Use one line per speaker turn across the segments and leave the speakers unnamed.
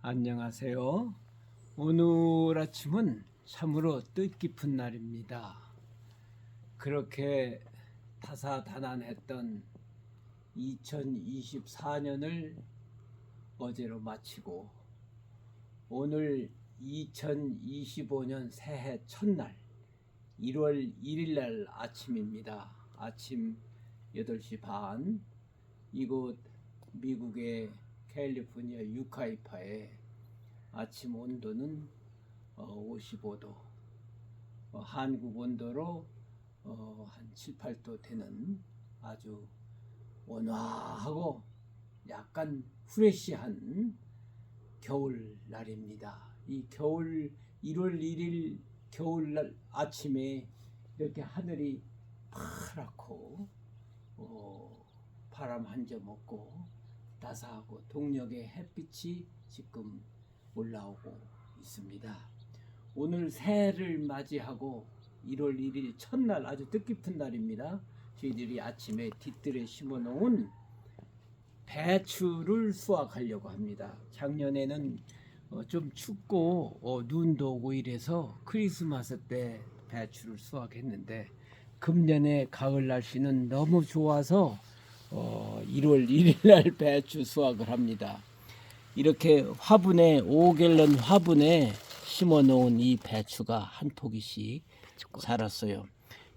안녕하세요. 오늘 아침은 참으로 뜻깊은 날입니다. 그렇게 다사다난했던 2024년을 어제로 마치고 오늘 2025년 새해 첫날 1월 1일 날 아침입니다. 아침 8시 반 이곳 미국의 캘리포니아 유카이파의 아침 온도는 55도, 한국 온도로 한 7, 8도 되는 아주 온화하고 약간 프레시한 겨울날입니다. 이 겨울 1월 1일 겨울날 아침에 이렇게 하늘이 파랗고 바람 한 점 없고 따스하고 동력의 햇빛이 지금 올라오고 있습니다. 오늘 새해를 맞이하고 1월 1일 첫날 아주 뜻깊은 날입니다. 저희들이 아침에 뒤뜰에 심어놓은 배추를 수확하려고 합니다. 작년에는 좀 춥고 눈도 오고 이래서 크리스마스 때 배추를 수확했는데 금년에 가을 날씨는 너무 좋아서 1월 1일 날 배추 수확을 합니다. 이렇게 화분에 5갤런 화분에 심어 놓은 이 배추가 한 포기씩 자랐어요.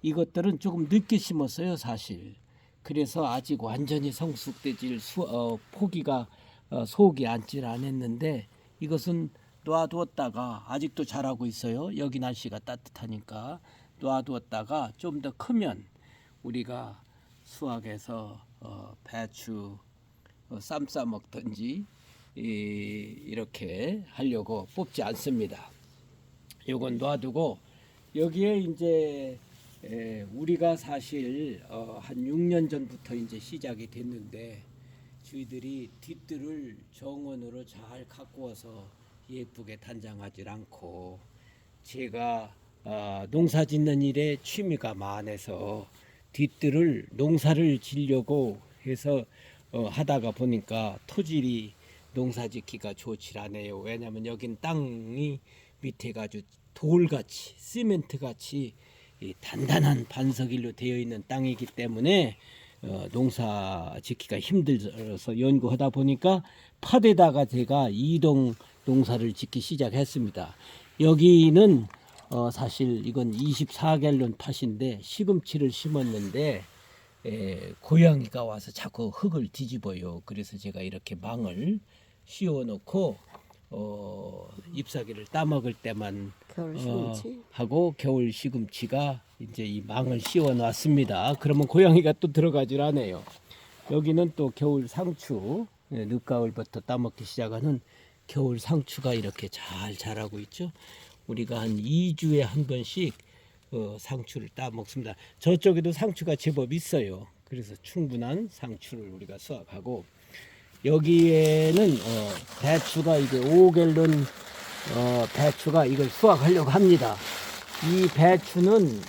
이것들은 조금 늦게 심었어요, 사실. 그래서 아직 완전히 성숙되질 포기가 속이 앉질 않았는데 이것은 놔두었다가 아직도 자라고 있어요. 여기 날씨가 따뜻하니까 놔두었다가 좀 더 크면 우리가 수확해서 배추 쌈 싸 먹든지 이렇게 하려고 뽑지 않습니다. 요건 놔두고 여기에 이제 우리가 사실 한 6년 전부터 이제 시작이 됐는데 저희들이 뒤뜰을 정원으로 잘 가꾸어서 예쁘게 단장하지 않고 제가 농사 짓는 일에 취미가 많아서 뒤뜰을 농사를 지려고 해서 하다가 보니까 토질이 농사 짓기가 좋지 않아요. 왜냐하면 여긴 땅이 밑에가 아주 돌같이 시멘트같이 단단한 반석일로 되어 있는 땅이기 때문에 농사 짓기가 힘들어서 연구하다 보니까 팥에다가 제가 이동 농사를 짓기 시작했습니다. 여기는 사실 이건 24갤런 팥인데 시금치를 심었는데 고양이가 와서 자꾸 흙을 뒤집어요. 그래서 제가 이렇게 망을 씌워 놓고 잎사귀를 따먹을 때만
겨울 시금치?
하고 겨울 시금치가 이제 이 망을 씌워 놨습니다. 그러면 고양이가 또 들어가질 않아요. 여기는 또 겨울 상추, 늦가을부터 따먹기 시작하는 겨울 상추가 이렇게 잘 자라고 있죠. 우리가 한 2주에 한 번씩 상추를 따 먹습니다. 저쪽에도 상추가 제법 있어요. 그래서 충분한 상추를 우리가 수확하고 여기에는 배추가 이게 5갤런 배추가 이걸 수확하려고 합니다. 이 배추는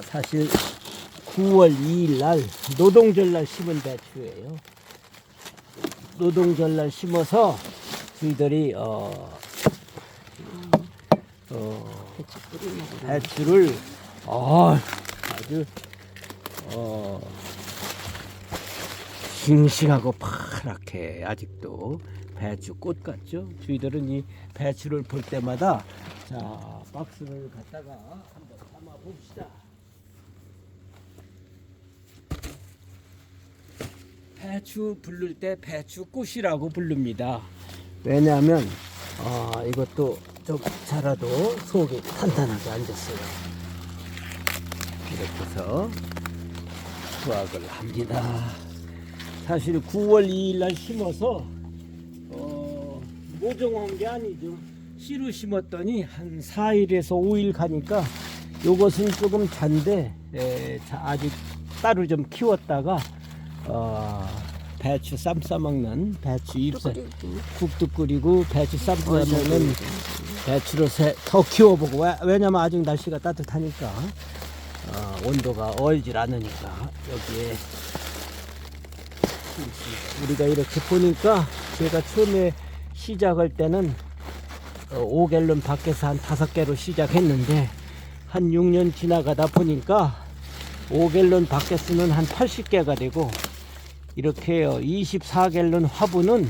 사실 9월 2일 날 노동절날 심은 배추예요. 노동절날 심어서 저희들이 배추를 아주 싱싱하고 파랗게 아직도 배추 꽃 같죠? 저희들은 이 배추를 볼 때마다 자 박스를 갖다가 한번 담아 봅시다. 배추 부를 때 배추꽃이라고 부릅니다. 왜냐하면 이것도 좀 자라도 속이 탄탄하게 앉았어요. 이렇게 해서 수확을 합니다. 사실 9월 2일 날 심어서 모종한 게 아니죠. 씨로 심었더니 한 4일에서 5일 가니까 요것은 조금 잔데 아직 따로 좀 키웠다가 배추 쌈 싸먹는 배추 잎살 국도 끓이고 배추 쌈 싸먹는 배추를 더 키워보고 왜냐면 아직 날씨가 따뜻하니까 온도가 얼질 않으니까 여기에 우리가 이렇게 보니까 제가 처음에 시작할 때는 5갤런 밖에서 한 5개로 시작했는데 한 6년 지나가다 보니까 5갤런 밖에서는 한 80개가 되고 이렇게 24갤런 화분은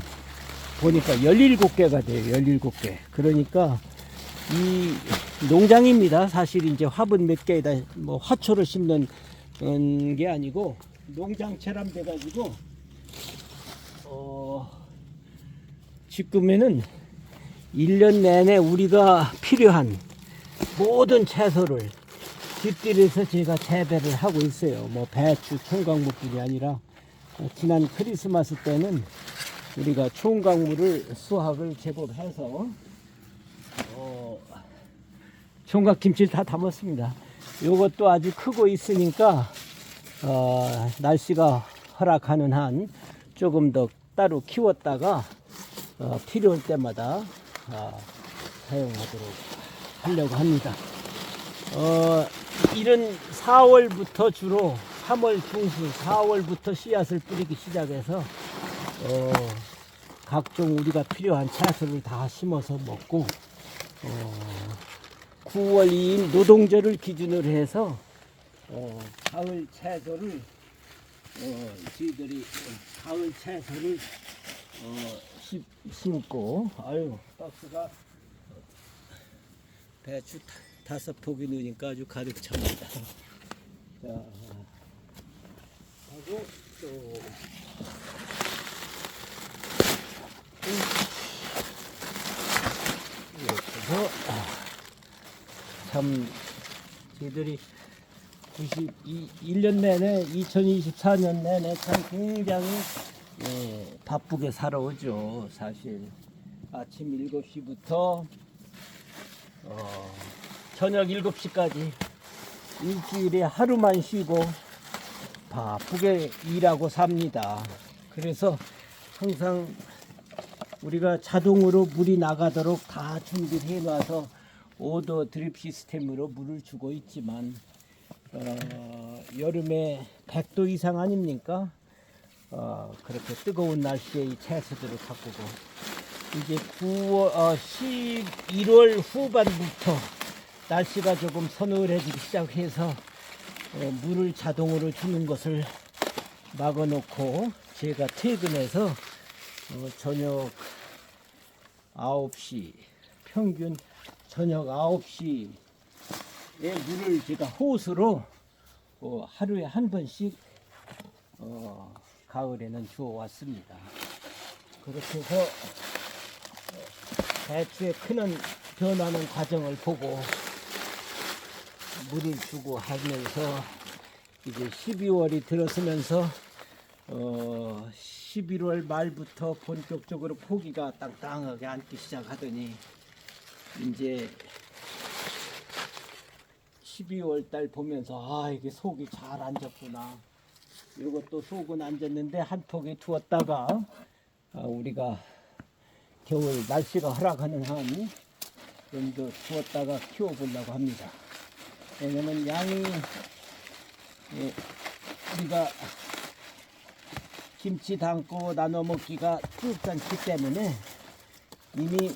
보니까 17개가 돼요. 17개. 그러니까 이 농장입니다. 사실 이제 화분 몇 개에다 뭐 화초를 심는 게 아니고 농장처럼 돼가지고 지금에는 1년 내내 우리가 필요한 모든 채소를 집들에서 제가 재배를 하고 있어요. 뭐 배추, 총각무뿐이 아니라 지난 크리스마스 때는 우리가 총각무를 수확을 제법 해서 총각김치를 다 담았습니다. 요것도 아주 크고 있으니까 날씨가 허락하는 한 조금 더 따로 키웠다가 필요할 때마다 사용하도록 하려고 합니다. 이런 4월부터 주로 3월 중순 4월부터 씨앗을 뿌리기 시작해서 각종 우리가 필요한 채소를 다 심어서 먹고 9월 2일 노동절을 기준으로 해서 가을 채소를 저희들이 가을 채소를 심고 아유 박스가 배추 5포기 넣으니까 아주 가득 찹니다. 자, 하고 또 이렇게 해서 참 저희들이 1년 내내 2024년 내내 참 굉장히 바쁘게 살아오죠. 사실 아침 7시부터 저녁 7시까지 일주일에 하루만 쉬고 바쁘게 일하고 삽니다. 그래서 항상 우리가 자동으로 물이 나가도록 다 준비를 해놔서 오더 드립 시스템으로 물을 주고 있지만 여름에 100도 이상 아닙니까? 그렇게 뜨거운 날씨에 이 채소들을 가꾸고 이제 11월 후반부터 날씨가 조금 서늘해지기 시작해서 물을 자동으로 주는 것을 막아놓고 제가 퇴근해서 저녁 9시 평균 저녁 9시에 물을 제가 호스로 하루에 한 번씩 가을에는 주어 왔습니다. 그렇게 해서 배추에 크는 변하는 과정을 보고 물을 주고 하면서 이제 12월이 들어서면서 11월 말부터 본격적으로 포기가 땅땅하게 앉기 시작하더니 이제 12월 달 보면서 이게 속이 잘 앉았구나. 이것도 속은 앉았는데 한 폭에 두었다가 우리가 겨울 날씨가 허락하는 한 좀 더 두었다가 키워보려고 합니다. 왜냐면 양이 우리가 김치 담고 나눠 먹기가 쭉 않기 때문에 이미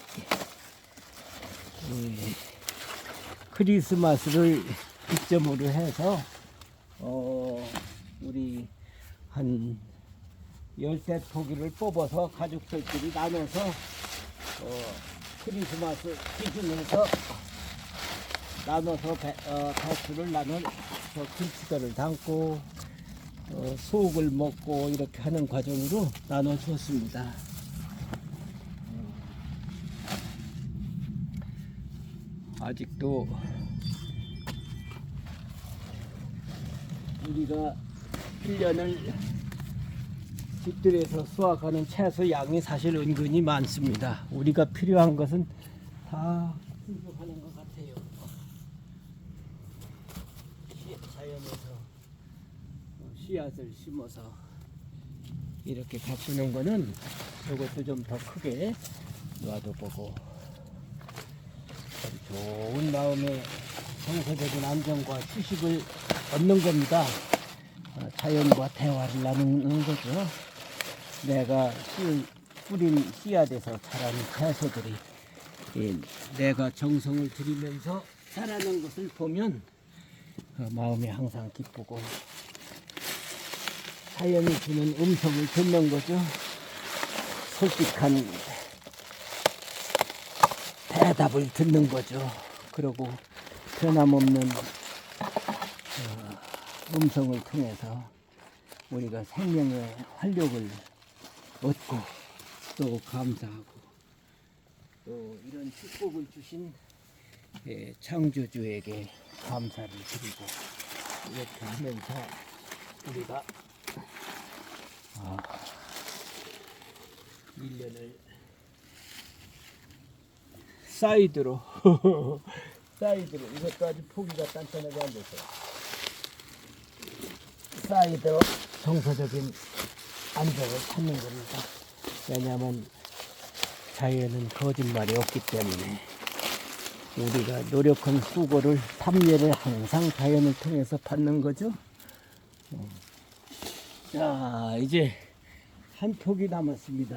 크리스마스를 기점으로 해서 우리 한 13포기를 뽑아서 가족들끼리 나눠서 크리스마스 기준에서 나눠서 배추를 나눠서 김치들을 담고 속을 먹고 이렇게 하는 과정으로 나눠 주었습니다. 아직도 우리가 1년을 집들에서 수확하는 채소 양이 사실 은근히 많습니다. 우리가 필요한 것은 다 풍족하는 것 같아요. 자연에서 씨앗을 심어서 이렇게 바꾸는 거는 이것도 좀 더 크게 놔둬보고 좋은 마음의 정서적인 안정과 휴식을 얻는 겁니다. 자연과 대화를 나누는 거죠. 내가 뿌린 씨앗에서 자라는 채소들이 내가 정성을 들이면서 자라는 것을 보면 마음이 항상 기쁘고 자연이 주는 음성을 듣는 거죠. 솔직한 대답을 듣는 거죠. 그리고 변함없는 음성을 통해서 우리가 생명의 활력을 얻고 또 감사하고 또 이런 축복을 주신 창조주에게 감사를 드리고 이렇게 하면서 우리가 1년을 사이드로 이것도 아주 포기가 단단하게 앉아서 사이드로 정서적인 안정을 찾는 겁니다. 왜냐하면 자연은 거짓말이 없기 때문에 우리가 노력한 수고를 답례를 항상 자연을 통해서 받는 거죠. 자, 이제 한 폭이 남았습니다.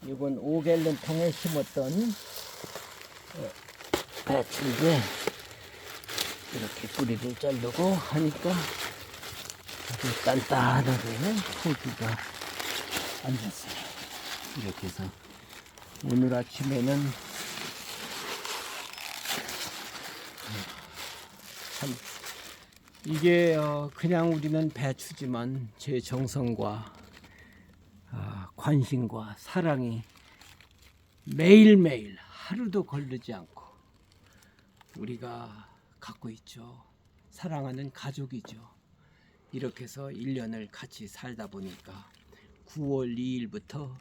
이건 5갤런 통에 심었던 배추인데 이렇게 뿌리를 자르고 하니까 아주 단단하게 포기가 앉았어요. 이렇게 해서 오늘 아침에는 참 이게 그냥 우리는 배추지만 제 정성과 관심과 사랑이 매일매일 하루도 걸리지 않고 우리가 갖고 있죠. 사랑하는 가족이죠. 이렇게 해서 1년을 같이 살다 보니까 9월 2일부터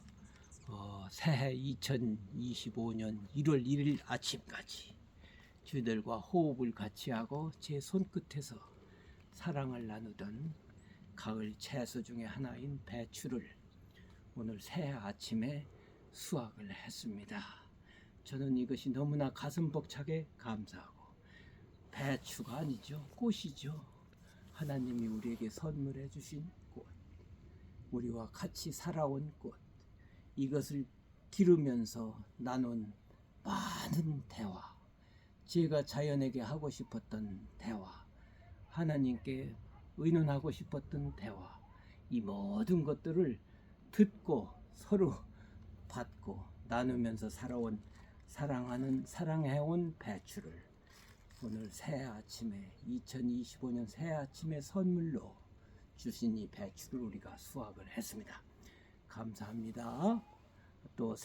새해 2025년 1월 1일 아침까지 저희들과 호흡을 같이 하고 제 손끝에서 사랑을 나누던 가을 채소 중에 하나인 배추를 오늘 새해 아침에 수확을 했습니다. 저는 이것이 너무나 가슴 벅차게 감사하고 배추가 아니죠. 꽃이죠. 하나님이 우리에게 선물해 주신 꽃, 우리와 같이 살아온 꽃, 이것을 기르면서 나눈 많은 대화, 제가 자연에게 하고 싶었던 대화, 하나님께 의논하고 싶었던 대화, 이 모든 것들을 듣고 서로 받고 나누면서 살아온 사랑해온 배추를 오늘 새해 아침에 2025년 새해 아침에 선물로 주신 이 배추를 우리가 수확을 했습니다. 감사합니다. 또